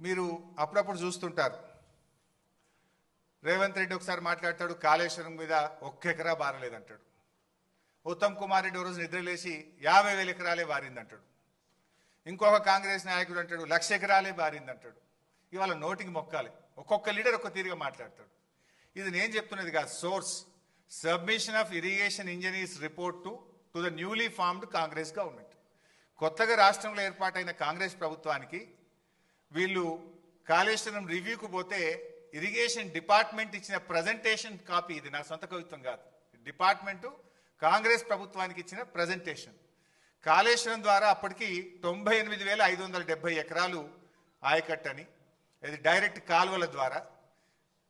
మీరు అప్పుడప్పుడు చూస్తుంటారు, రేవంత్ రెడ్డి ఒకసారి మాట్లాడతాడు, కాళేశ్వరం మీద ఒక్క ఎకరా బారలేదంటాడు. ఉత్తమ్ కుమార్ రెడ్డి రోజు నిద్రలేసి 50,000 ఎకరాలే బారిందంటాడు. ఇంకొక కాంగ్రెస్ నాయకుడు అంటాడు 1,00,000 ఎకరాలే బారిందంటాడు. ఇవాళ నోటికి మొక్కాలి, ఒక్కొక్క లీడర్ ఒక్క తీరుగా మాట్లాడతాడు. ఇది నేను చెప్తున్నది కాదు, source submission of irrigation engineers report to the newly formed Congress government. కొత్తగా రాష్ట్రంలో ఏర్పాటైన కాంగ్రెస్ ప్రభుత్వానికి వీళ్ళు కాళేశ్వరం రివ్యూకు పోతే ఇరిగేషన్ డిపార్ట్మెంట్ ఇచ్చిన ప్రజెంటేషన్ కాపీ, ఇది నా సొంత కవిత్వం కాదు, డిపార్ట్మెంటు కాంగ్రెస్ ప్రభుత్వానికి ఇచ్చిన ప్రజెంటేషన్. కాళేశ్వరం ద్వారా అప్పటికి 98,570 ఎకరాలు ఆయకట్టని, ఇది డైరెక్ట్ కాలువల ద్వారా.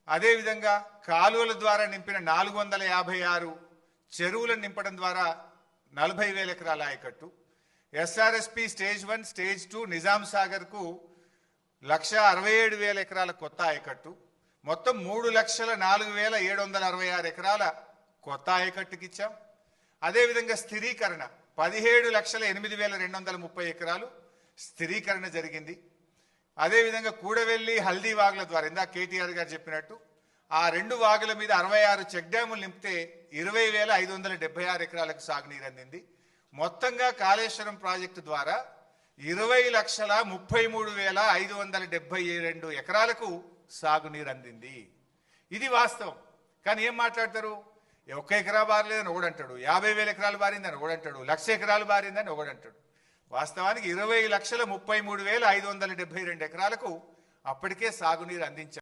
అదేవిధంగా కాలువల ద్వారా నింపిన 456 చెరువులను నింపడం ద్వారా 40,000 ఎకరాల ఆయకట్టు. ఎస్ఆర్ఎస్పి స్టేజ్ 1 స్టేజ్ 2 నిజాం సాగర్కు 1,67,000 ఎకరాల కొత్త ఆయకట్టు. మొత్తం 3,04,766 ఎకరాల కొత్త ఆయకట్టుకి ఇచ్చాం. అదేవిధంగా స్థిరీకరణ 17,08,230 ఎకరాలు స్థిరీకరణ జరిగింది. అదేవిధంగా కూడవెల్లి హల్దీ వాగుల ద్వారా ఇందాక కేటీఆర్ గారు చెప్పినట్టు ఆ 2 వాగుల మీద 66 చెక్ డ్యాములు నింపితే 20,576 ఎకరాలకు సాగునీరు అందింది. మొత్తంగా కాళేశ్వరం ప్రాజెక్టు ద్వారా 20,33,572 ఎకరాలకు సాగునీరు అందింది. ఇది వాస్తవం. కానీ ఏం మాట్లాడతారు, ఒక్క ఎకరా బారలేదని ఒకడంటాడు, 50,000 ఎకరాలు బారిందని ఒకడంటాడు, 1,00,000 ఎకరాలు బారిందని ఒకడంటాడు. వాస్తవానికి 20,33,572 ఎకరాలకు అప్పటికే సాగునీరు అందించారు.